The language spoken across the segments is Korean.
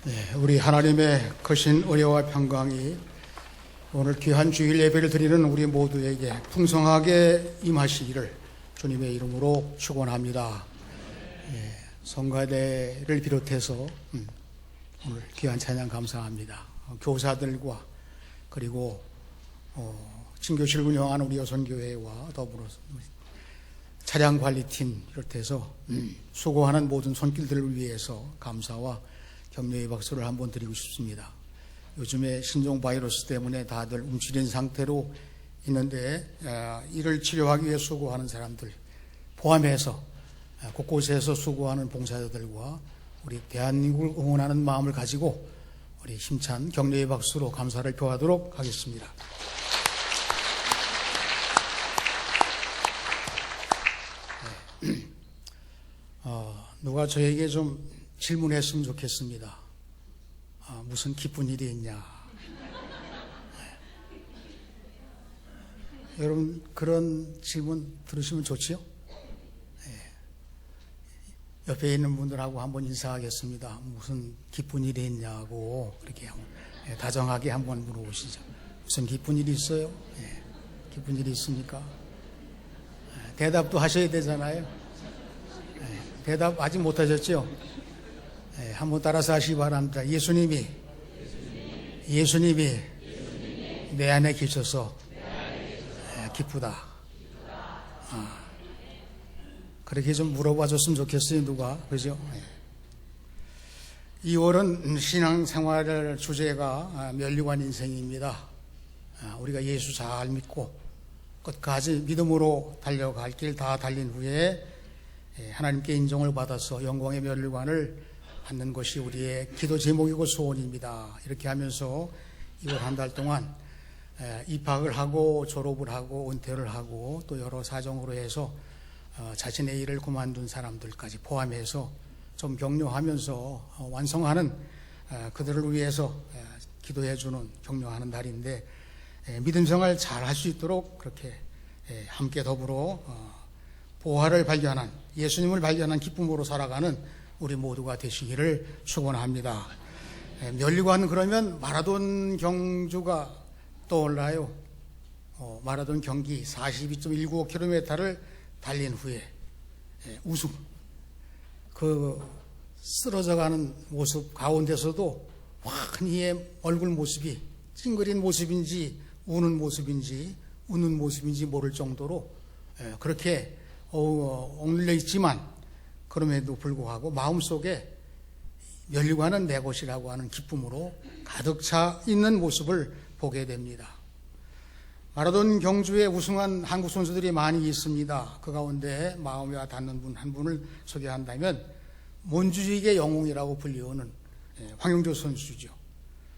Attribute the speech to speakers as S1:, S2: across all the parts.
S1: 네, 우리 하나님의 크신 은혜와 평강이 오늘 귀한 주일 예배를 드리는 우리 모두에게 풍성하게 임하시기를 주님의 이름으로 축원합니다. 성가대를 비롯해서 오늘 귀한 찬양 감사합니다. 교사들과 그리고 친교실 운영하는 우리 여선교회와 더불어 차량관리팀 비롯해서 수고하는 모든 손길들을 위해서 감사와 격려의 박수를 한번 드리고 싶습니다. 요즘에 신종 바이러스 때문에 다들 움츠린 상태로 있는데 이를 치료하기 위해 수고하는 사람들 포함해서 곳곳에서 수고하는 봉사자들과 우리 대한민국을 응원하는 마음을 가지고 우리 힘찬 격려의 박수로 감사를 표하도록 하겠습니다. 누가 저에게 좀 질문했으면 좋겠습니다. 무슨 기쁜 일이 있냐. 여러분 그런 질문 들으시면 좋지요? 옆에 있는 분들하고 한번 인사하겠습니다. 무슨 기쁜 일이 있냐고 이렇게 다정하게 한번 물어보시죠. 무슨 기쁜 일이 있어요? 기쁜 일이 있습니까? 대답도 하셔야 되잖아요. 대답 아직 못하셨죠? 한번 따라서 하시기 바랍니다. 예수님이 내 안에 계셔서 기쁘다. 그렇게 좀 물어봐 줬으면 좋겠어요. 누가 그죠? 2월은 신앙생활 주제가 면류관 인생입니다. 우리가 예수 잘 믿고 끝까지 믿음으로 달려갈 길 다 달린 후에 하나님께 인정을 받아서 영광의 면류관을 받는 것이 우리의 기도 제목이고 소원입니다. 이렇게 하면서 2월 한 달 동안 입학을 하고 졸업을 하고 은퇴를 하고 또 여러 사정으로 해서 자신의 일을 그만둔 사람들까지 포함해서 좀 격려하면서 완성하는 그들을 위해서 기도해주는 격려하는 달인데 믿음 생활 잘 할 수 있도록 그렇게 함께 더불어 보화를 발견한 예수님을 발견한 기쁨으로 살아가는 우리 모두가 되시기를 축원합니다. 면류관 그러면 마라톤 경주가 떠올라요. 마라톤 경기 42.195km를 달린 후에 우승, 그 쓰러져가는 모습 가운데서도 환희의 얼굴 모습이 찡그린 모습인지 우는 모습인지 웃는 모습인지 모를 정도로 그렇게 억눌려 있지만 그럼에도 불구하고 마음속에 면류관은 내 것이라고 하는 기쁨으로 가득 차 있는 모습을 보게 됩니다. 마라톤 경주에 우승한 한국 선수들이 많이 있습니다. 그 가운데 마음에 와 닿는 분 한 분을 소개한다면 몬주익의 영웅이라고 불리우는 황영조 선수죠.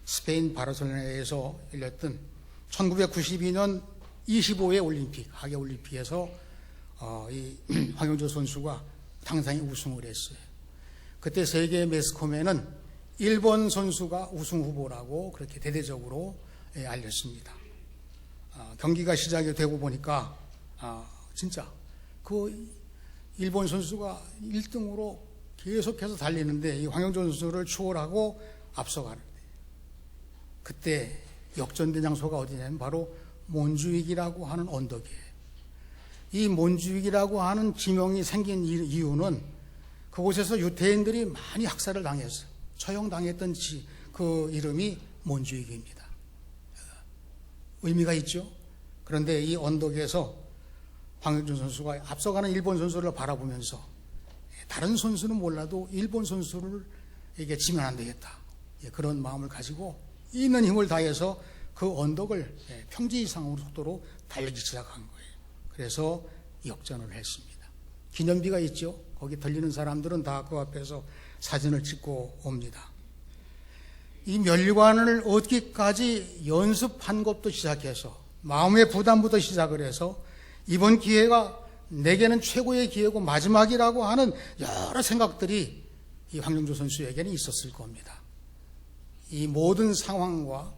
S1: 스페인 바르셀로나에서 열렸던 1992년 25회 올림픽 하계 올림픽에서 이 황영조 선수가 당당히 우승을 했어요. 그때 세계 매스컴에는 일본 선수가 우승 후보라고 그렇게 대대적으로 알렸습니다. 경기가 시작이 되고 보니까 진짜 그 일본 선수가 1등으로 계속해서 달리는데 이 황영조 선수를 추월하고 앞서가는데 그때 역전된 장소가 어디냐면 바로 몬주익이라고 하는 언덕이에요. 이 몬주익이라고 하는 지명이 생긴 이유는 그곳에서 유태인들이 많이 학살을 당했어요. 처형당했던 그 이름이 몬주익입니다. 의미가 있죠. 그런데 이 언덕에서 황영준 선수가 앞서가는 일본 선수를 바라보면서 다른 선수는 몰라도 일본 선수를 이게 지면 안 되겠다. 그런 마음을 가지고 있는 힘을 다해서 그 언덕을 평지 이상으로 속도로 달리기 시작한 거예요. 그래서 역전을 했습니다. 기념비가 있죠. 거기 들리는 사람들은 다 그 앞에서 사진을 찍고 옵니다. 이 면류관을 얻기까지 연습한 것부터 시작해서 마음의 부담부터 시작을 해서 이번 기회가 내게는 최고의 기회고 마지막이라고 하는 여러 생각들이 이 황영조 선수에게는 있었을 겁니다. 이 모든 상황과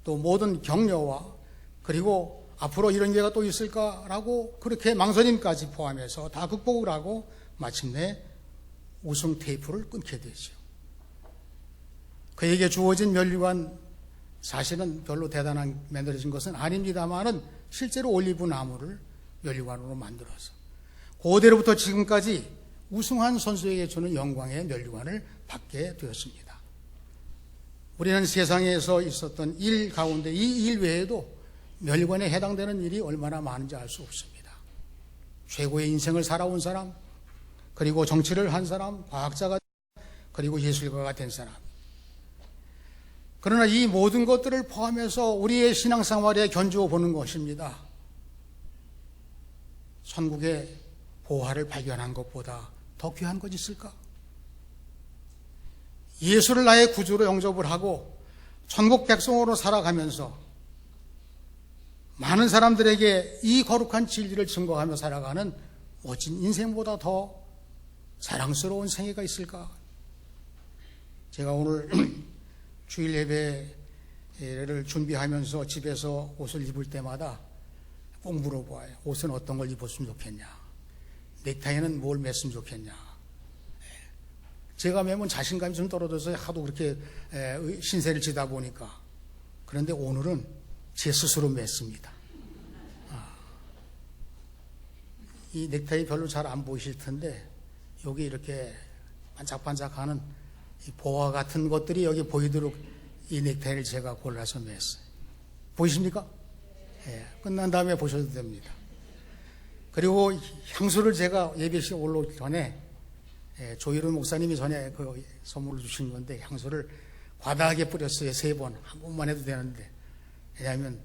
S1: 또 모든 격려와 그리고 앞으로 이런 기회가 또 있을까라고 그렇게 망설임까지 포함해서 다 극복을 하고 마침내 우승 테이프를 끊게 되죠. 그에게 주어진 면류관 사실은 별로 대단한 만들어진 것은 아닙니다만은 실제로 올리브 나무를 면류관으로 만들어서 고대로부터 지금까지 우승한 선수에게 주는 영광의 면류관을 받게 되었습니다. 우리는 세상에서 있었던 일 가운데 이 일 외에도 면류관에 해당되는 일이 얼마나 많은지 알 수 없습니다. 최고의 인생을 살아온 사람, 그리고 정치를 한 사람, 과학자가, 그리고 예술가가 된 사람. 그러나 이 모든 것들을 포함해서 우리의 신앙생활에 견주어 보는 것입니다. 천국의 보화를 발견한 것보다 더 귀한 것이 있을까? 예수를 나의 구주로 영접을 하고 천국 백성으로 살아가면서 많은 사람들에게 이 거룩한 진리를 증거하며 살아가는 멋진 인생보다 더 자랑스러운 생애가 있을까? 제가 오늘 주일 예배를 준비하면서 집에서 옷을 입을 때마다 꼭 물어봐요. 옷은 어떤 걸 입었으면 좋겠냐? 넥타이는 뭘 맸으면 좋겠냐? 제가 매면 자신감이 좀 떨어져서 하도 그렇게 신세를 지다 보니까. 그런데 오늘은 제 스스로 맸습니다. 이 넥타이 별로 잘 안 보이실 텐데 여기 이렇게 반짝반짝하는 이 보화 같은 것들이 여기 보이도록 이 넥타이를 제가 골라서 맸어요. 보이십니까? 끝난 다음에 보셔도 됩니다. 그리고 향수를 제가 예배시에 올라오기 전에 조일훈 목사님이 전에 그 선물을 주신 건데 향수를 과다하게 뿌렸어요. 3번. 한 번만 해도 되는데. 왜냐하면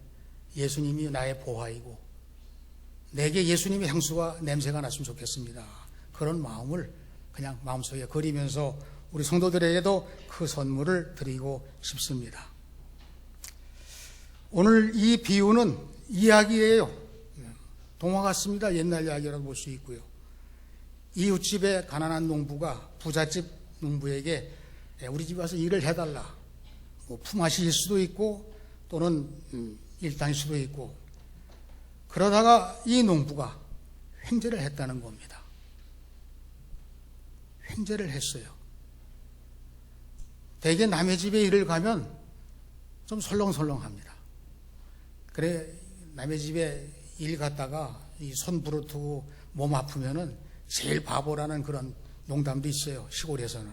S1: 예수님이 나의 보화이고 내게 예수님의 향수가 냄새가 났으면 좋겠습니다. 그런 마음을 그냥 마음속에 그리면서 우리 성도들에게도 그 선물을 드리고 싶습니다. 오늘 이 비유는 이야기예요. 동화 같습니다. 옛날 이야기라고 볼 수 있고요. 이웃집의 가난한 농부가 부잣집 농부에게 우리 집에 와서 일을 해달라. 품앗이일 수도 있고 또는 일당일 수도 있고 그러다가 이 농부가 횡재를 했다는 겁니다. 횡재를 했어요. 대개 남의 집에 일을 가면 좀 설렁설렁합니다. 그래 남의 집에 일 갔다가 이 손 부러뜨고 몸 아프면은 제일 바보라는 그런 농담도 있어요. 시골에서는.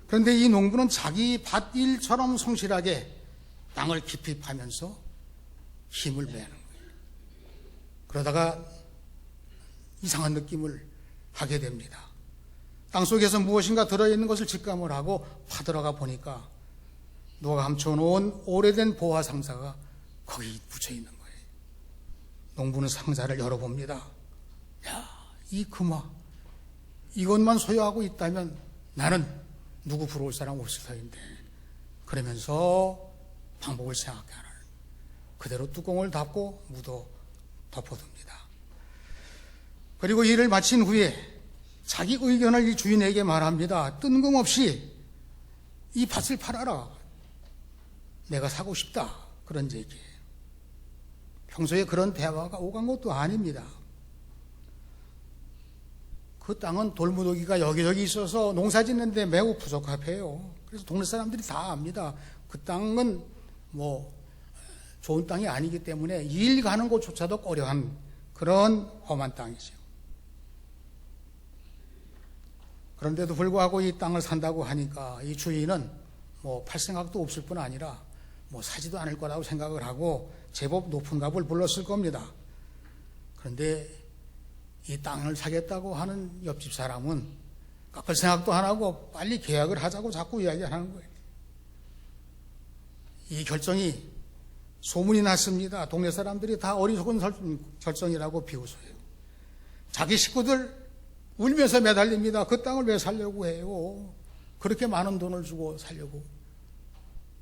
S1: 그런데 이 농부는 자기 밭일처럼 성실하게 땅을 깊이 파면서 힘을 내는 거예요. 그러다가 이상한 느낌을 하게 됩니다. 땅속에서 무엇인가 들어있는 것을 직감을 하고 파들어가 보니까 누가 감춰놓은 오래된 보화 상자가 거기 붙여있는 거예요. 농부는 상자를 열어봅니다. 야, 이 금화 이것만 소유하고 있다면 나는 누구 부러울 사람 없을 터인데 그러면서 방법을 생각하는 그대로 뚜껑을 닫고 묻어 덮어둡니다. 그리고 일을 마친 후에 자기 의견을 이 주인에게 말합니다. 뜬금없이 이 밭을 팔아라. 내가 사고 싶다. 그런 얘기예요. 평소에 그런 대화가 오간 것도 아닙니다. 그 땅은 돌무더기가 여기저기 있어서 농사 짓는데 매우 부적합해요. 그래서 동네 사람들이 다 압니다. 그 땅은 좋은 땅이 아니기 때문에 일 가는 곳조차도 꺼려한 그런 험한 땅이죠. 그런데도 불구하고 이 땅을 산다고 하니까 이 주인은 팔 생각도 없을 뿐 아니라 사지도 않을 거라고 생각을 하고 제법 높은 값을 불렀을 겁니다. 그런데 이 땅을 사겠다고 하는 옆집 사람은 깎을 생각도 안 하고 빨리 계약을 하자고 자꾸 이야기하는 거예요. 이 결정이 소문이 났습니다. 동네 사람들이 다 어리석은 결정이라고 비웃어요. 자기 식구들 울면서 매달립니다. 그 땅을 왜 살려고 해요? 그렇게 많은 돈을 주고 살려고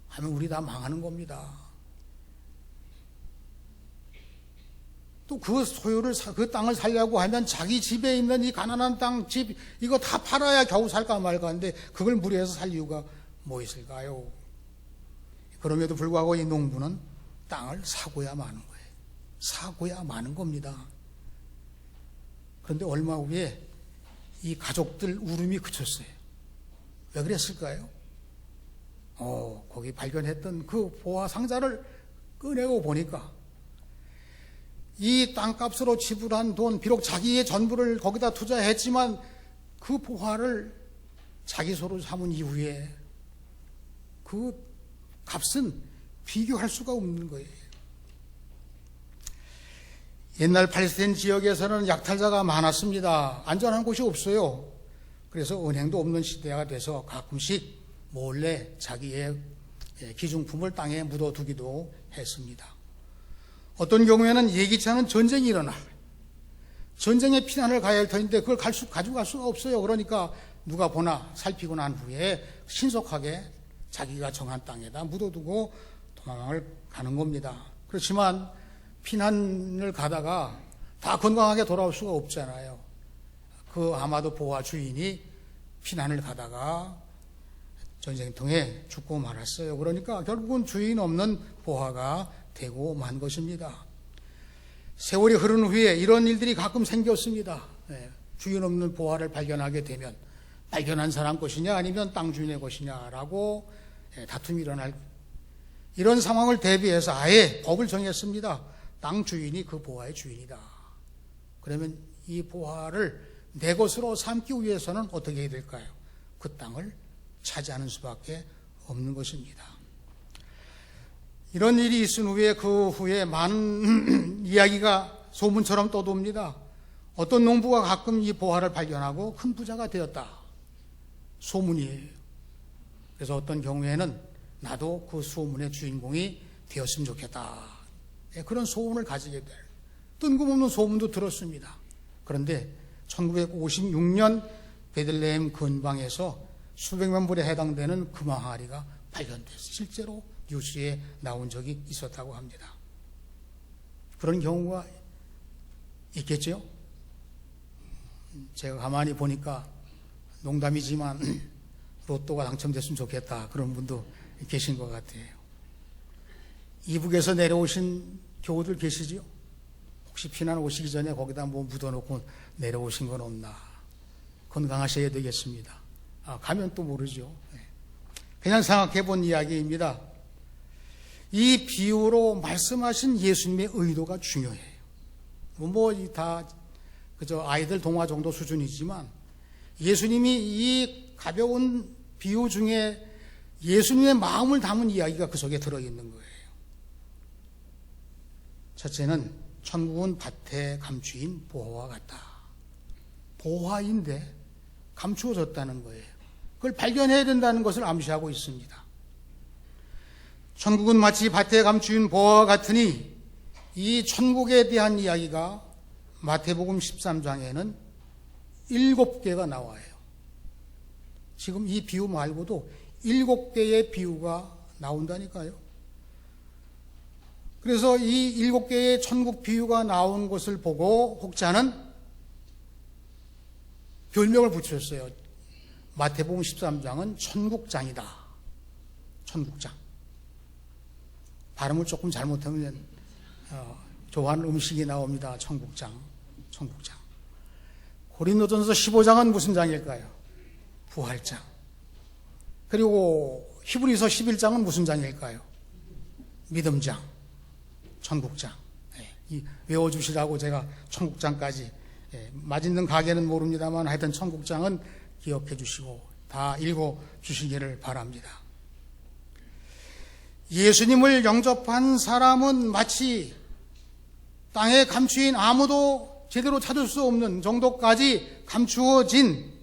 S1: 하면 우리 다 망하는 겁니다. 또 그 소유를 그 땅을 살려고 하면 자기 집에 있는 이 가난한 땅, 집 이거 다 팔아야 겨우 살까 말까 하는데 그걸 무리해서 살 이유가 뭐 있을까요? 그럼에도 불구하고 이 농부는 땅을 사고야 마는 거예요. 사고야 마는 겁니다. 그런데 얼마 후에 이 가족들 울음이 그쳤어요. 왜 그랬을까요? 거기 발견했던 그 보화 상자를 꺼내고 보니까 이 땅값으로 지불한 돈, 비록 자기의 전부를 거기다 투자했지만 그 보화를 자기 소로 삼은 이후에 그 값은 비교할 수가 없는 거예요. 옛날 팔레스타인 지역에서는 약탈자가 많았습니다. 안전한 곳이 없어요. 그래서 은행도 없는 시대가 돼서 가끔씩 몰래 자기의 기중품을 땅에 묻어두기도 했습니다. 어떤 경우에는 예기치 않은 전쟁이 일어나 전쟁에 피난을 가야 할 터인데 그걸 가지고 갈 수가 없어요. 그러니까 누가 보나 살피고 난 후에 신속하게 자기가 정한 땅에다 묻어두고 도망을 가는 겁니다. 그렇지만 피난을 가다가 다 건강하게 돌아올 수가 없잖아요. 그 아마도 보화 주인이 피난을 가다가 전쟁통에 죽고 말았어요. 그러니까 결국은 주인 없는 보화가 되고 만 것입니다. 세월이 흐른 후에 이런 일들이 가끔 생겼습니다. 주인 없는 보화를 발견하게 되면 발견한 사람 것이냐 아니면 땅 주인의 것이냐라고 다툼이 일어날 이런 상황을 대비해서 아예 법을 정했습니다. 땅 주인이 그 보화의 주인이다. 그러면 이 보화를 내 것으로 삼기 위해서는 어떻게 해야 될까요? 그 땅을 차지하는 수밖에 없는 것입니다. 이런 일이 있은 후에 그 후에 많은 이야기가 소문처럼 떠돕니다. 어떤 농부가 가끔 이 보화를 발견하고 큰 부자가 되었다. 소문이에요. 그래서 어떤 경우에는 나도 그 소문의 주인공이 되었으면 좋겠다. 그런 소원을 가지게 될 뜬금없는 소문도 들었습니다. 그런데 1956년 베들레헴 근방에서 수백만 불에 해당되는 금화하리가 발견돼서 실제로 뉴스에 나온 적이 있었다고 합니다. 그런 경우가 있겠죠? 제가 가만히 보니까 농담이지만 로또가 당첨됐으면 좋겠다 그런 분도 계신 것 같아요. 이북에서 내려오신 교우들 계시지요? 혹시 피난 오시기 전에 거기다 뭐 묻어놓고 내려오신 건 없나? 건강하셔야 되겠습니다. 가면 또 모르죠. 그냥 생각해 본 이야기입니다. 이 비유로 말씀하신 예수님의 의도가 중요해요. 다 그저 아이들 동화 정도 수준이지만 예수님이 이 가벼운 비유 중에 예수님의 마음을 담은 이야기가 그 속에 들어있는 거예요. 첫째는 천국은 밭에 감추인 보화와 같다. 보화인데 감추어졌다는 거예요. 그걸 발견해야 된다는 것을 암시하고 있습니다. 천국은 마치 밭에 감추인 보화와 같으니 이 천국에 대한 이야기가 마태복음 13장에는 7개가 나와요. 지금 이 비유 말고도 7개의 비유가 나온다니까요. 그래서 이 7개의 천국 비유가 나온 것을 보고 혹자는 별명을 붙였어요. 마태복음 13장은 천국장이다. 천국장. 발음을 조금 잘못하면 좋아하는 음식이 나옵니다. 천국장. 천국장. 고린도전서 15장은 무슨 장일까요? 부활장. 그리고 히브리서 11장은 무슨 장일까요? 믿음장. 천국장. 외워주시라고 제가 천국장까지 맛있는 가게는 모릅니다만 하여튼 천국장은 기억해 주시고 다 읽어주시기를 바랍니다. 예수님을 영접한 사람은 마치 땅에 감추인 아무도 제대로 찾을 수 없는 정도까지 감추어진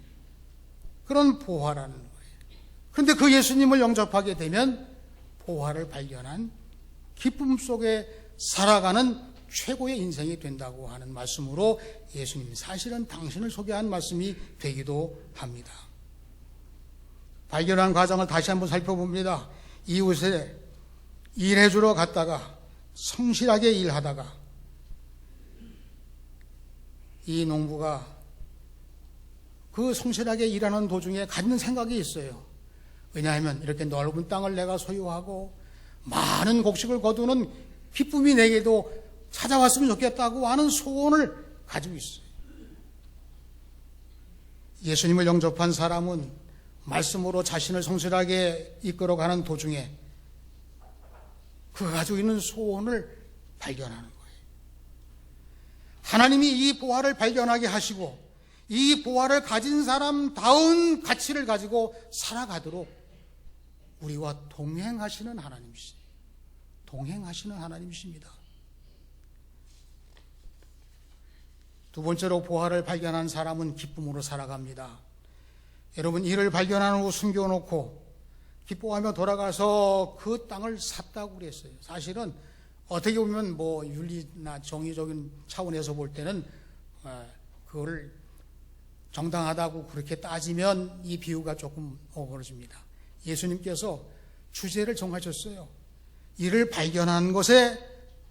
S1: 그런 보화라는 거예요. 그런데 그 예수님을 영접하게 되면 보화를 발견한 기쁨 속에 살아가는 최고의 인생이 된다고 하는 말씀으로 예수님 사실은 당신을 소개한 말씀이 되기도 합니다. 발견한 과정을 다시 한번 살펴봅니다. 이웃에 일해주러 갔다가 성실하게 일하다가 이 농부가 그 성실하게 일하는 도중에 갖는 생각이 있어요. 왜냐하면 이렇게 넓은 땅을 내가 소유하고 많은 곡식을 거두는 기쁨이 내게도 찾아왔으면 좋겠다고 하는 소원을 가지고 있어요. 예수님을 영접한 사람은 말씀으로 자신을 성실하게 이끌어가는 도중에 그가 가지고 있는 소원을 발견하는 거예요. 하나님이 이 보화를 발견하게 하시고 이 보화를 가진 사람다운 가치를 가지고 살아가도록 우리와 동행하시는 하나님이십니다. 동행하시는 하나님이십니다. 두 번째로 보화를 발견한 사람은 기쁨으로 살아갑니다. 여러분, 이를 발견한 후 숨겨놓고 기뻐하며 돌아가서 그 땅을 샀다고 그랬어요. 사실은 어떻게 보면 윤리나 정의적인 차원에서 볼 때는 그거를 정당하다고 그렇게 따지면 이 비유가 조금 어그러집니다. 예수님께서 주제를 정하셨어요. 이를 발견한 것에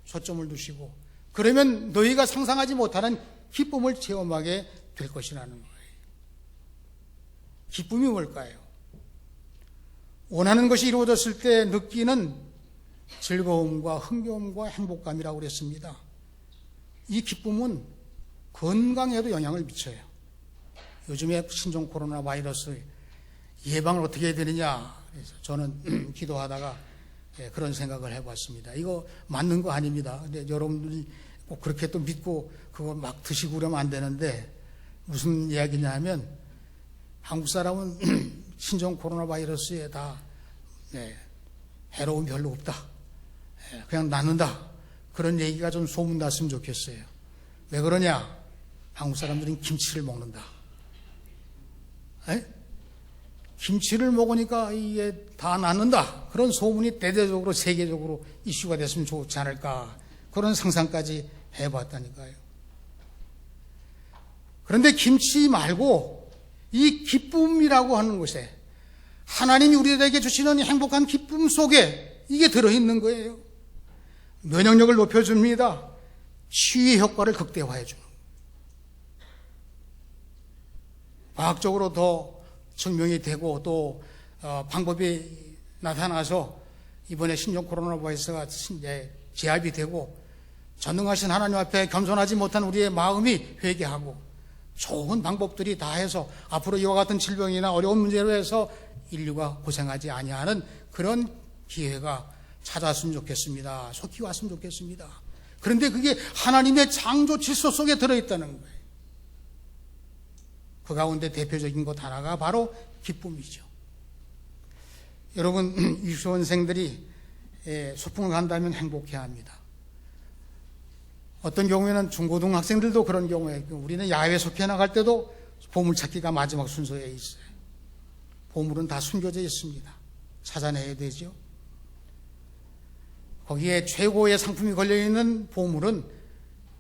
S1: 초점을 두시고 그러면 너희가 상상하지 못하는 기쁨을 체험하게 될 것이라는 거예요. 기쁨이 뭘까요? 원하는 것이 이루어졌을 때 느끼는 즐거움과 흥겨움과 행복감이라고 그랬습니다. 이 기쁨은 건강에도 영향을 미쳐요. 요즘에 신종 코로나 바이러스 예방을 어떻게 해야 되느냐, 그래서 저는 기도하다가 그런 생각을 해봤습니다. 이거 맞는 거 아닙니다. 근데 여러분들이 꼭 그렇게 또 믿고 그거 막 드시고 그러면 안 되는데, 무슨 이야기냐 하면 한국 사람은 신종 코로나 바이러스에 다 해로움 별로 없다, 그냥 낫는다, 그런 얘기가 좀 소문났으면 좋겠어요. 왜 그러냐? 한국 사람들은 김치를 먹는다. 김치를 먹으니까 이게 다 낫는다, 그런 소문이 대대적으로 세계적으로 이슈가 됐으면 좋지 않을까, 그런 상상까지 해봤다니까요. 그런데 김치 말고 이 기쁨이라고 하는 것에, 하나님이 우리에게 주시는 행복한 기쁨 속에 이게 들어있는 거예요. 면역력을 높여줍니다. 치유 효과를 극대화해주는, 과학적으로 더 증명이 되고 또 방법이 나타나서 이번에 신종 코로나 바이러스가 제압이 되고 전능하신 하나님 앞에 겸손하지 못한 우리의 마음이 회개하고 좋은 방법들이 다 해서 앞으로 이와 같은 질병이나 어려운 문제로 해서 인류가 고생하지 아니하는 그런 기회가 찾아왔으면 좋겠습니다. 속히 왔으면 좋겠습니다. 그런데 그게 하나님의 창조 질서 속에 들어있다는 거예요. 그 가운데 대표적인 것 하나가 바로 기쁨이죠. 여러분, 유치원생들이 소풍을 간다면 행복해합니다. 어떤 경우에는 중고등학생들도 그런 경우에, 우리는 야외 속해 나갈 때도 보물찾기가 마지막 순서에 있어요. 보물은 다 숨겨져 있습니다. 찾아내야 되죠. 거기에 최고의 상품이 걸려있는 보물은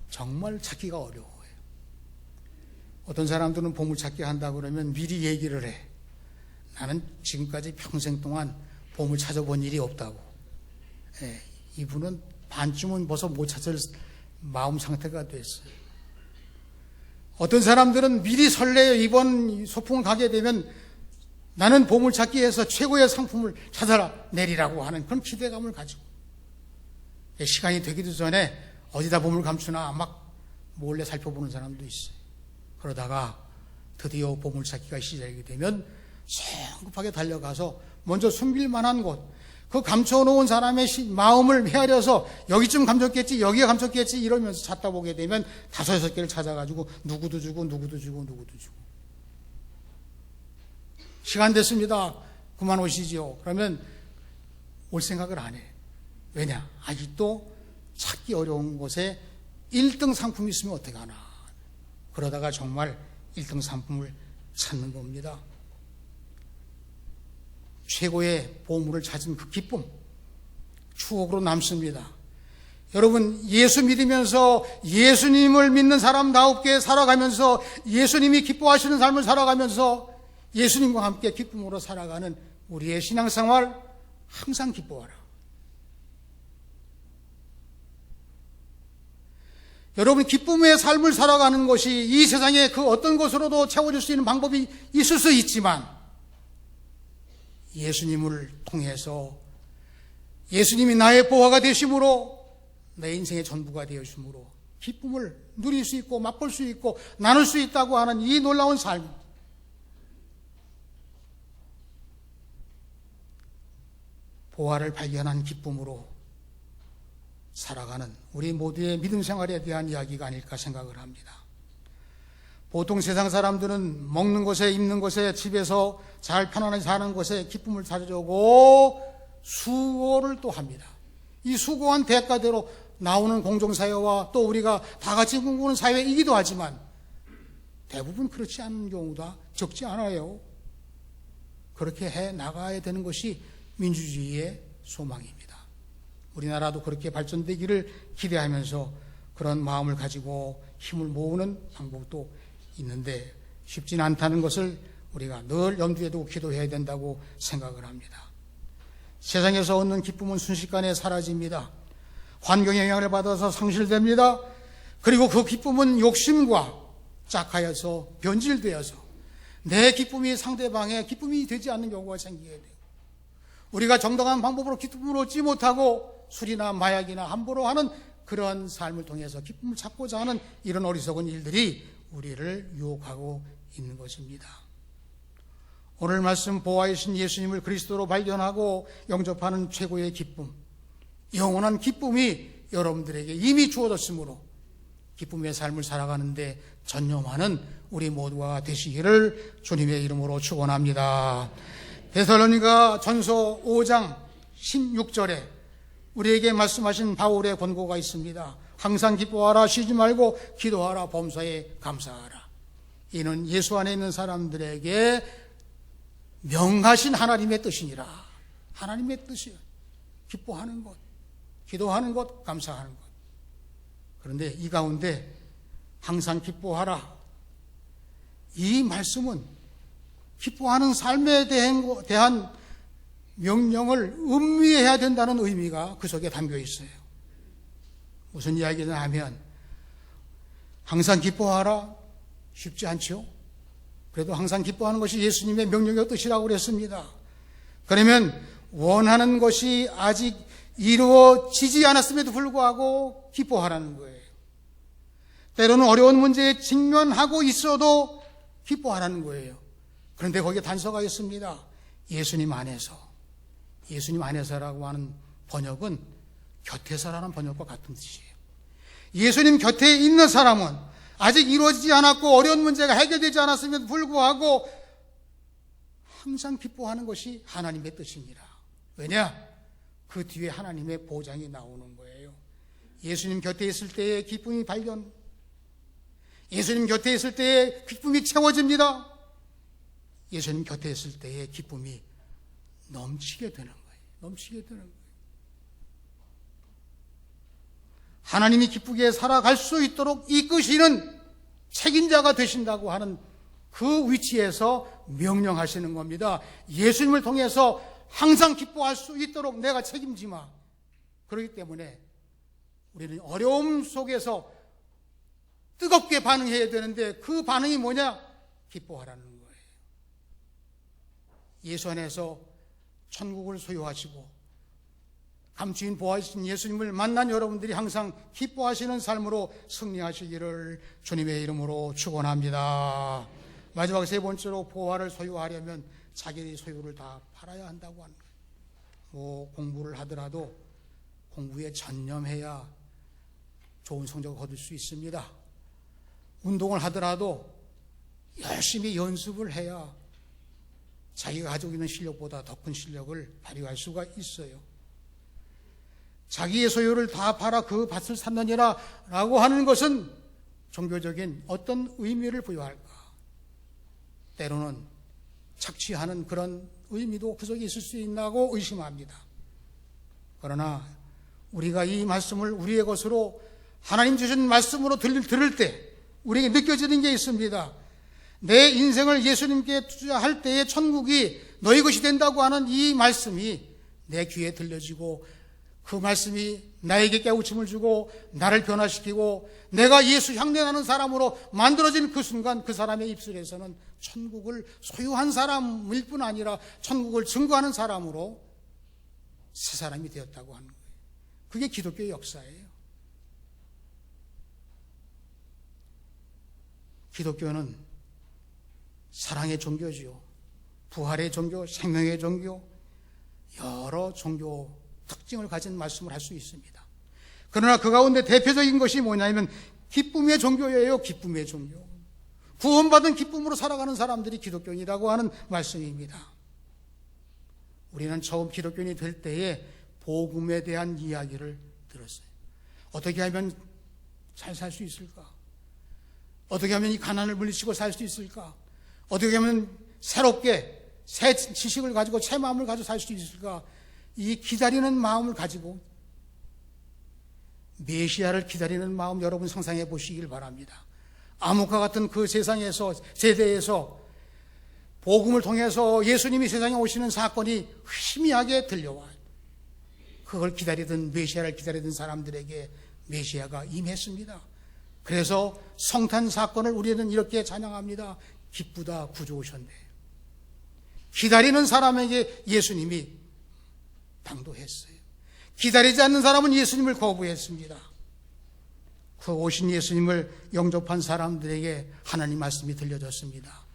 S1: 정말 찾기가 어려워요. 어떤 사람들은 보물찾기 한다 그러면 미리 얘기를 해. 나는 지금까지 평생 동안 보물 찾아본 일이 없다고. 이분은 반쯤은 벌써 못 찾을 마음 상태가 됐어요. 어떤 사람들은 미리 설레요. 이번 소풍을 가게 되면 나는 보물찾기에서 최고의 상품을 찾아라 내리라고 하는 그런 기대감을 가지고, 시간이 되기도 전에 어디다 보물 감추나 막 몰래 살펴보는 사람도 있어요. 그러다가 드디어 보물찾기가 시작이 되면 성급하게 달려가서 먼저 숨길 만한 곳, 그 감춰놓은 사람의 마음을 헤아려서 여기쯤 감췄겠지, 여기에 감췄겠지 이러면서 찾다 보게 되면 5, 6개를 찾아가지고 누구도 주고 누구도 주고 누구도 주고, 시간 됐습니다, 그만 오시죠. 그러면 올 생각을 안 해. 왜냐? 아직도 찾기 어려운 곳에 1등 상품이 있으면 어떡하나. 그러다가 정말 1등 상품을 찾는 겁니다. 최고의 보물을 찾은 그 기쁨, 추억으로 남습니다. 여러분, 예수 믿으면서 예수님을 믿는 사람다웁게 살아가면서 예수님이 기뻐하시는 삶을 살아가면서 예수님과 함께 기쁨으로 살아가는 우리의 신앙생활 항상 기뻐하라. 여러분, 기쁨의 삶을 살아가는 것이 이 세상의 그 어떤 것으로도 채워줄 수 있는 방법이 있을 수 있지만, 예수님을 통해서 예수님이 나의 보화가 되심으로 내 인생의 전부가 되어심으로 기쁨을 누릴 수 있고 맛볼 수 있고 나눌 수 있다고 하는 이 놀라운 삶, 보화를 발견한 기쁨으로 살아가는 우리 모두의 믿음 생활에 대한 이야기가 아닐까 생각을 합니다. 보통 세상 사람들은 먹는 것에 입는 것에 집에서 잘 편안하게 사는 것에 기쁨을 찾으려고 수고를 또 합니다. 이 수고한 대가대로 나오는 공정사회와 또 우리가 다 같이 꿈꾸는 사회이기도 하지만 대부분 그렇지 않은 경우가 적지 않아요. 그렇게 해 나가야 되는 것이 민주주의의 소망입니다. 우리나라도 그렇게 발전되기를 기대하면서 그런 마음을 가지고 힘을 모으는 방법도 있는데 쉽지는 않다는 것을 우리가 늘 염두에 두고 기도해야 된다고 생각을 합니다. 세상에서 얻는 기쁨은 순식간에 사라집니다. 환경의 영향을 받아서 상실됩니다. 그리고 그 기쁨은 욕심과 짝하여서 변질되어서 내 기쁨이 상대방의 기쁨이 되지 않는 경우가 생기게 돼요. 우리가 정당한 방법으로 기쁨을 얻지 못하고 술이나 마약이나 함부로 하는 그런 삶을 통해서 기쁨을 찾고자 하는 이런 어리석은 일들이 우리를 유혹하고 있는 것입니다. 오늘 말씀 보화이신 예수님을 그리스도로 발견하고 영접하는 최고의 기쁨, 영원한 기쁨이 여러분들에게 이미 주어졌으므로 기쁨의 삶을 살아가는데 전념하는 우리 모두가 되시기를 주님의 이름으로 축원합니다. 데살로니가 전서 5장 16절에 우리에게 말씀하신 바울의 권고가 있습니다. 항상 기뻐하라, 쉬지 말고 기도하라, 범사에 감사하라. 이는 예수 안에 있는 사람들에게 명하신 하나님의 뜻이니라. 하나님의 뜻이요. 기뻐하는 것, 기도하는 것, 감사하는 것. 그런데 이 가운데 항상 기뻐하라. 이 말씀은 기뻐하는 삶에 대한 명령을 음미해야 된다는 의미가 그 속에 담겨 있어요. 무슨 이야기를 하면 항상 기뻐하라 쉽지 않죠. 그래도 항상 기뻐하는 것이 예수님의 명령의 뜻이라고 그랬습니다. 그러면 원하는 것이 아직 이루어지지 않았음에도 불구하고 기뻐하라는 거예요. 때로는 어려운 문제에 직면하고 있어도 기뻐하라는 거예요. 그런데 거기에 단서가 있습니다. 예수님 안에서. 예수님 안에서라고 하는 번역은 곁에서라는 번역과 같은 뜻이에요. 예수님 곁에 있는 사람은 아직 이루어지지 않았고 어려운 문제가 해결되지 않았음에도 불구하고 항상 기뻐하는 것이 하나님의 뜻입니다. 왜냐? 그 뒤에 하나님의 보장이 나오는 거예요. 예수님 곁에 있을 때의 기쁨이 발견, 예수님 곁에 있을 때의 기쁨이 채워집니다. 예수님 곁에 있을 때의 기쁨이 넘치게 되는 거예요. 넘치게 되는 거예요. 하나님이 기쁘게 살아갈 수 있도록 이끄시는 책임자가 되신다고 하는 그 위치에서 명령하시는 겁니다. 예수님을 통해서 항상 기뻐할 수 있도록 내가 책임지마. 그렇기 때문에 우리는 어려움 속에서 뜨겁게 반응해야 되는데 그 반응이 뭐냐? 기뻐하라는 거예요. 예수 안에서 천국을 소유하시고 감추인 보아하신 예수님을 만난 여러분들이 항상 기뻐하시는 삶으로 승리하시기를 주님의 이름으로 축원합니다. 마지막 세 번째로 보화를 소유하려면 자기의 소유를 다 팔아야 한다고 하는 거예요. 뭐 공부를 하더라도 공부에 전념해야 좋은 성적을 거둘 수 있습니다. 운동을 하더라도 열심히 연습을 해야 자기가 가지고 있는 실력보다 더 큰 실력을 발휘할 수가 있어요. 자기의 소유를 다 팔아 그 밭을 샀느니라 라고 하는 것은 종교적인 어떤 의미를 부여할까? 때로는 착취하는 그런 의미도 그 속에 있을 수 있다고 의심합니다. 그러나 우리가 이 말씀을 우리의 것으로 하나님 주신 말씀으로 들을 때 우리에게 느껴지는 게 있습니다. 내 인생을 예수님께 투자할 때에 천국이 너희 것이 된다고 하는 이 말씀이 내 귀에 들려지고 그 말씀이 나에게 깨우침을 주고 나를 변화시키고 내가 예수 향내나는 사람으로 만들어진 그 순간 그 사람의 입술에서는 천국을 소유한 사람일 뿐 아니라 천국을 증거하는 사람으로 새 사람이 되었다고 하는 거예요. 그게 기독교의 역사예요. 기독교는 사랑의 종교지요. 부활의 종교, 생명의 종교, 여러 종교 특징을 가진 말씀을 할 수 있습니다. 그러나 그 가운데 대표적인 것이 뭐냐면 기쁨의 종교예요. 기쁨의 종교. 구원받은 기쁨으로 살아가는 사람들이 기독교인이라고 하는 말씀입니다. 우리는 처음 기독교인이 될 때에 복음에 대한 이야기를 들었어요. 어떻게 하면 잘 살 수 있을까? 어떻게 하면 이 가난을 물리치고 살 수 있을까? 어떻게 하면 새롭게 새 지식을 가지고 새 마음을 가지고 살 수 있을까? 이 기다리는 마음을 가지고 메시아를 기다리는 마음 여러분 상상해 보시길 바랍니다. 암흑과 같은 그 세상에서 세대에서 복음을 통해서 예수님이 세상에 오시는 사건이 희미하게 들려와요. 그걸 기다리던 메시아를 기다리던 사람들에게 메시아가 임했습니다. 그래서 성탄 사건을 우리는 이렇게 찬양합니다. 기쁘다 구주 오셨네. 기다리는 사람에게 예수님이 당도했어요. 기다리지 않는 사람은 예수님을 거부했습니다. 그 오신 예수님을 영접한 사람들에게 하나님 말씀이 들려졌습니다.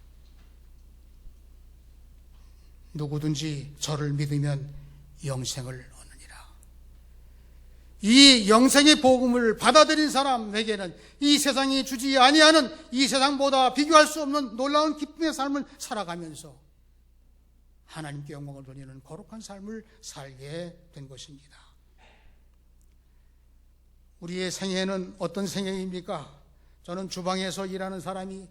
S1: 누구든지 저를 믿으면 영생을 얻느니라. 이 영생의 복음을 받아들인 사람에게는 이 세상이 주지 아니하는 이 세상보다 비교할 수 없는 놀라운 기쁨의 삶을 살아가면서 하나님께 영광을 돌리는 거룩한 삶을 살게 된 것입니다. 우리의 생애는 어떤 생애입니까? 저는 주방에서 일하는 사람이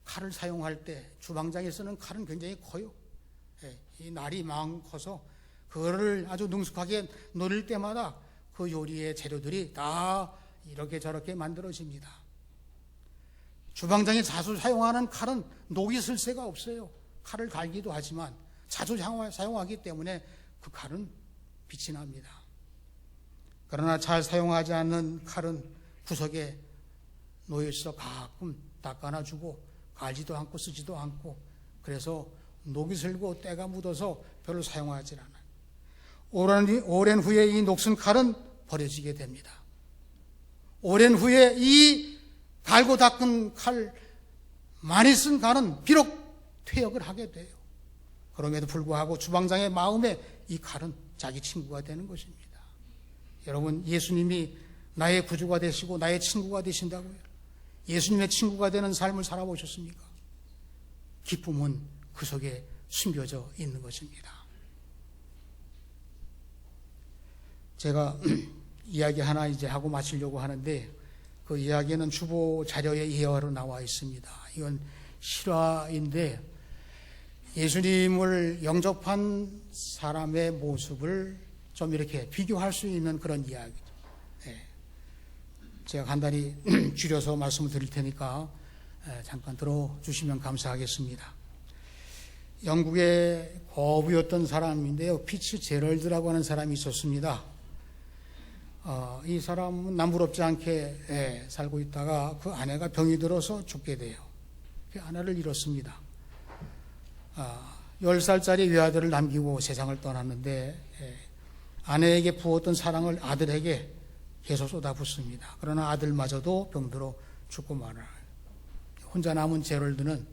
S1: 칼을 사용할 때 주방장에 쓰는 칼은 굉장히 커요. 이 날이 많고서 그거를 아주 능숙하게 노릴 때마다 그 요리의 재료들이 다 이렇게 저렇게 만들어집니다. 주방장이 자주 사용하는 칼은 녹이 슬 새가 없어요. 칼을 갈기도 하지만 자주 사용하기 때문에 그 칼은 빛이 납니다. 그러나 잘 사용하지 않는 칼은 구석에 놓여있어 가끔 닦아놔주고 갈지도 않고 쓰지도 않고 그래서 녹이 슬고 때가 묻어서 별로 사용하지 않아요. 오랜 후에 이 녹슨 칼은 버려지게 됩니다. 오랜 후에 이 갈고 닦은 칼, 많이 쓴 칼은 비록 퇴역을 하게 돼요. 그럼에도 불구하고 주방장의 마음에 이 칼은 자기 친구가 되는 것입니다. 여러분, 예수님이 나의 구주가 되시고 나의 친구가 되신다고요. 예수님의 친구가 되는 삶을 살아보셨습니까? 기쁨은 그 속에 숨겨져 있는 것입니다. 제가 이야기 하나 이제 하고 마치려고 하는데 그 이야기는 주보 자료에 예화로 나와 있습니다. 이건 실화인데 예수님을 영접한 사람의 모습을 좀 이렇게 비교할 수 있는 그런 이야기죠. 제가 간단히 줄여서 말씀을 드릴 테니까 잠깐 들어주시면 감사하겠습니다. 영국의 거부였던 사람인데요. 피츠 제럴드라고 하는 사람이 있었습니다. 이 사람은 남부럽지 않게 살고 있다가 그 아내가 병이 들어서 죽게 돼요. 그 아내를 잃었습니다. 10살짜리 외아들을 남기고 세상을 떠났는데 아내에게 부었던 사랑을 아들에게 계속 쏟아붓습니다. 그러나 아들마저도 병들어 죽고 말아요. 혼자 남은 제럴드는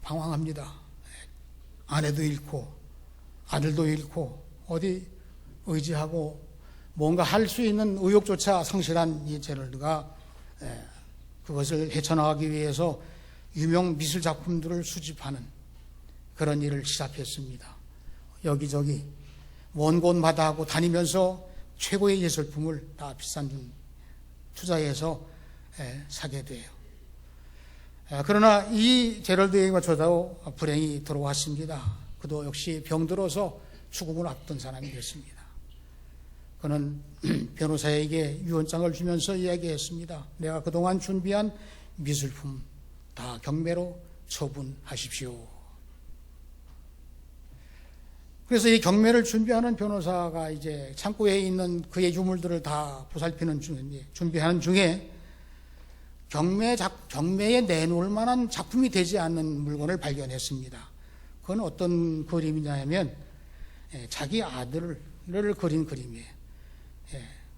S1: 방황합니다. 아내도 잃고 아들도 잃고 어디 의지하고 뭔가 할 수 있는 의욕조차 상실한 이 제럴드가 그것을 헤쳐나가기 위해서 유명 미술 작품들을 수집하는 그런 일을 시작했습니다. 여기저기 먼 곳마다 하고 다니면서 최고의 예술품을 다 비싼 돈 투자해서 사게 돼요. 그러나 이 제럴드에게 맞춰도 불행이 들어왔습니다. 그도 역시 병들어서 죽음을 앞둔 사람이 됐습니다. 그는 변호사에게 유언장을 주면서 이야기했습니다. 내가 그동안 준비한 미술품 다 경매로 처분하십시오. 그래서 이 경매를 준비하는 변호사가 이제 창고에 있는 그의 유물들을 다 보살피는 준비하는 중에 경매에 내놓을 만한 작품이 되지 않는 물건을 발견했습니다. 그건 어떤 그림이냐면 자기 아들을 그린 그림이에요.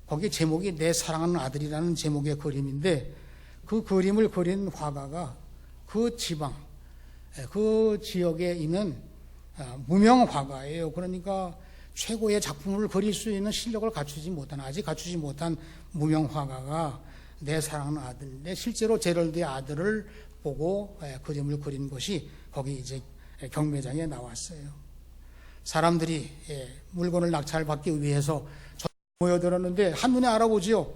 S1: 거기 제목이 내 사랑하는 아들이라는 제목의 그림인데 그 그림을 그린 화가가 그 지방, 그 지역에 있는 무명 화가예요. 그러니까 최고의 작품을 그릴 수 있는 실력을 아직 갖추지 못한 무명 화가가 내 사랑하는 아들인데, 실제로 제럴드의 아들을 보고 그림을 그린 것이 거기 이제 경매장에 나왔어요. 사람들이 물건을 낙찰받기 위해서 모여들었는데 한눈에 알아보지요.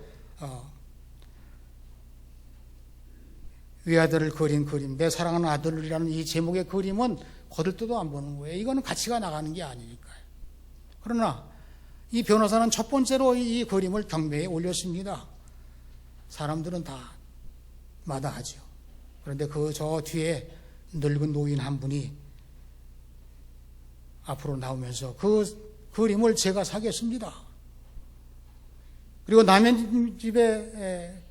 S1: 외아들을 그린 그림, 내 사랑하는 아들이라는 이 제목의 그림은 거들떠도 안 보는 거예요. 이거는 가치가 나가는 게 아니니까요. 그러나 이 변호사는 첫 번째로 이 그림을 경매에 올렸습니다. 사람들은 다 마다하죠. 그런데 저 뒤에 늙은 노인 한 분이 앞으로 나오면서 그 그림을 제가 사겠습니다. 그리고 남의 집에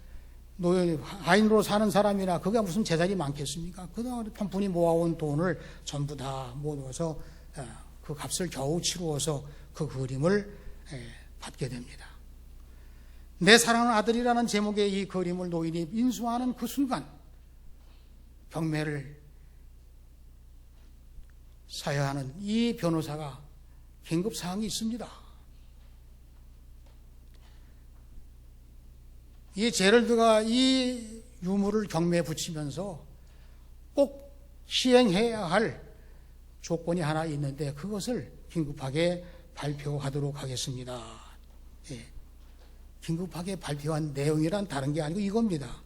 S1: 하인으로 사는 사람이나 그게 무슨 재산이 많겠습니까? 그동안 펌푼이 모아온 돈을 전부 다 모아서 그 값을 겨우 치루어서 그 그림을 받게 됩니다. 내 사랑하는 아들이라는 제목의 이 그림을 노인이 인수하는 그 순간 경매를 사야 하는 이 변호사가 긴급사항이 있습니다. 이 제럴드가 이 유물을 경매에 붙이면서 꼭 시행해야 할 조건이 하나 있는데 그것을 긴급하게 발표하도록 하겠습니다. 긴급하게 발표한 내용이란 다른 게 아니고 이겁니다.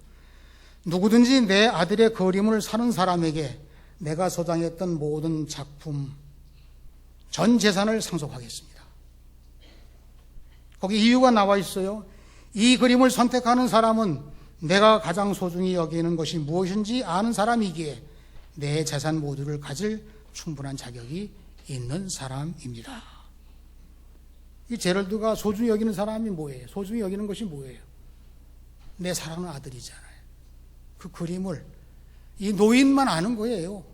S1: 누구든지 내 아들의 그림을 사는 사람에게 내가 소장했던 모든 작품, 전 재산을 상속하겠습니다. 거기 이유가 나와 있어요. 이 그림을 선택하는 사람은 내가 가장 소중히 여기는 것이 무엇인지 아는 사람이기에 내 재산 모두를 가질 충분한 자격이 있는 사람입니다. 이 제럴드가 소중히 여기는 사람이 뭐예요? 소중히 여기는 것이 뭐예요? 내 사랑하는 아들이잖아요. 그 그림을 이 노인만 아는 거예요.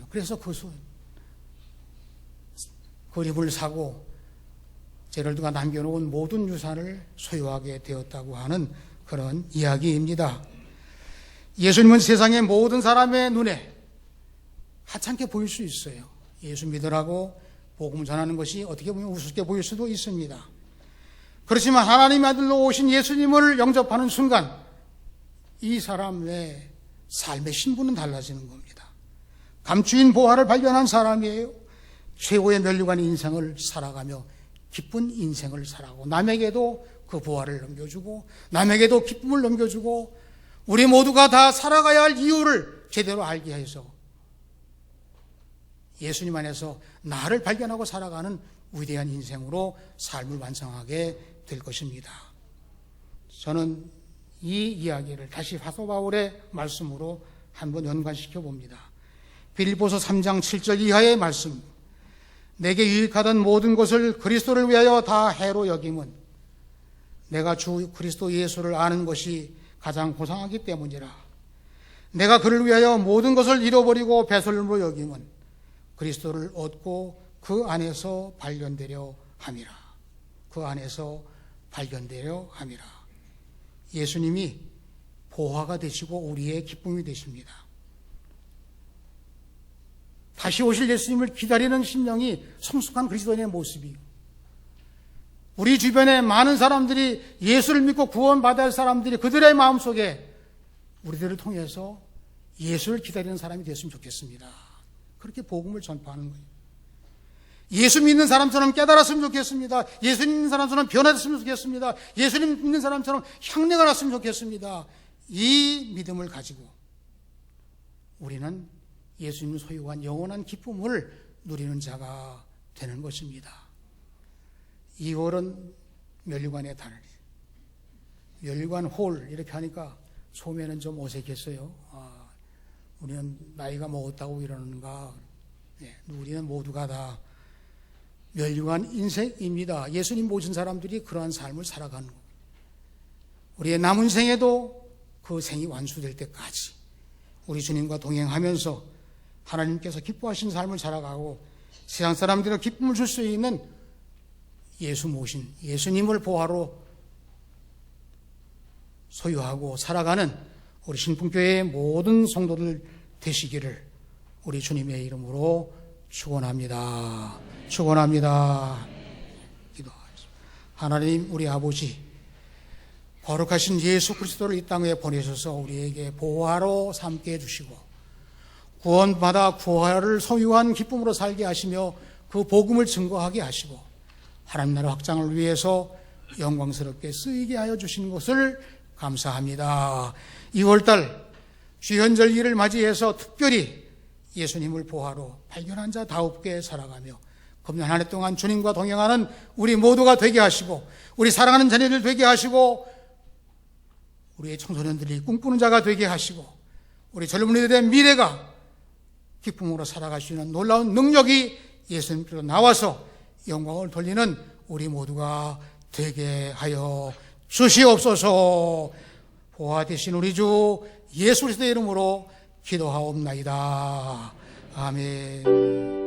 S1: 그래서 그 그림을 사고 제럴드가 남겨놓은 모든 유산을 소유하게 되었다고 하는 그런 이야기입니다. 예수님은 세상의 모든 사람의 눈에 하찮게 보일 수 있어요. 예수 믿으라고 복음 전하는 것이 어떻게 보면 우습게 보일 수도 있습니다. 그렇지만 하나님의 아들로 오신 예수님을 영접하는 순간 이 사람의 삶의 신분은 달라지는 겁니다. 감추인 보화를 발견한 사람이에요. 최고의 면류관 인생을 살아가며 기쁜 인생을 살아가고 남에게도 그 보화를 넘겨주고 남에게도 기쁨을 넘겨주고 우리 모두가 다 살아가야 할 이유를 제대로 알게 해서 예수님 안에서 나를 발견하고 살아가는 위대한 인생으로 삶을 완성하게 될 것입니다. 저는 이 이야기를 다시 사도 바울의 말씀으로 한번 연관시켜 봅니다. 빌립보서 3장 7절 이하의 말씀. 내게 유익하던 모든 것을 그리스도를 위하여 다 해로 여김은 내가 주 그리스도 예수를 아는 것이 가장 고상하기 때문이라. 내가 그를 위하여 모든 것을 잃어버리고 배설물로 여김은 그리스도를 얻고 그 안에서 발견되려 함이라. 그 안에서 발견되려 함이라. 예수님이 보화가 되시고 우리의 기쁨이 되십니다. 다시 오실 예수님을 기다리는 심령이 성숙한 그리스도인의 모습이에요. 우리 주변에 많은 사람들이 예수를 믿고 구원받아야 할 사람들이 그들의 마음속에 우리들을 통해서 예수를 기다리는 사람이 됐으면 좋겠습니다. 그렇게 복음을 전파하는 거예요. 예수 믿는 사람처럼 깨달았으면 좋겠습니다. 예수 믿는 사람처럼 변화됐으면 좋겠습니다. 예수님 믿는 사람처럼 향내가 났으면 좋겠습니다. 이 믿음을 가지고 우리는 예수님 소유한 영원한 기쁨을 누리는 자가 되는 것입니다. 2월은 면류관의 달, 면류관 홀 이렇게 하니까 처음에는 좀 어색했어요. 우리는 나이가 먹었다고 이러는가. 우리는 모두가 다 면류관 인생입니다. 예수님 모신 사람들이 그러한 삶을 살아가는 거예요. 우리의 남은 생에도 그 생이 완수될 때까지 우리 주님과 동행하면서 하나님께서 기뻐하신 삶을 살아가고 세상 사람들에게 기쁨을 줄 수 있는 예수 모신 예수님을 보화로 소유하고 살아가는 우리 신풍교회의 모든 성도들 되시기를 우리 주님의 이름으로 축원합니다. 축원합니다. 기도하겠습니다. 하나님 우리 아버지, 거룩하신 예수 그리스도를 이 땅에 보내셔서 우리에게 보화로 삼게 해주시고 구원받아 구원을 소유한 기쁨으로 살게 하시며 그 복음을 증거하게 하시고 하나님 나라 확장을 위해서 영광스럽게 쓰이게 하여 주시는 것을 감사합니다. 2월달 주현절기를 맞이해서 특별히 예수님을 보화로 발견한 자다웁게 살아가며 금년 한 해 동안 주님과 동행하는 우리 모두가 되게 하시고 우리 사랑하는 자녀들 되게 하시고 우리의 청소년들이 꿈꾸는 자가 되게 하시고 우리 젊은이들의 미래가 기쁨으로 살아갈 수 있는 놀라운 능력이 예수님께로 나와서 영광을 돌리는 우리 모두가 되게 하여 주시옵소서. 보화 되신 우리 주 예수 그리스도의 이름으로 기도하옵나이다. 아멘.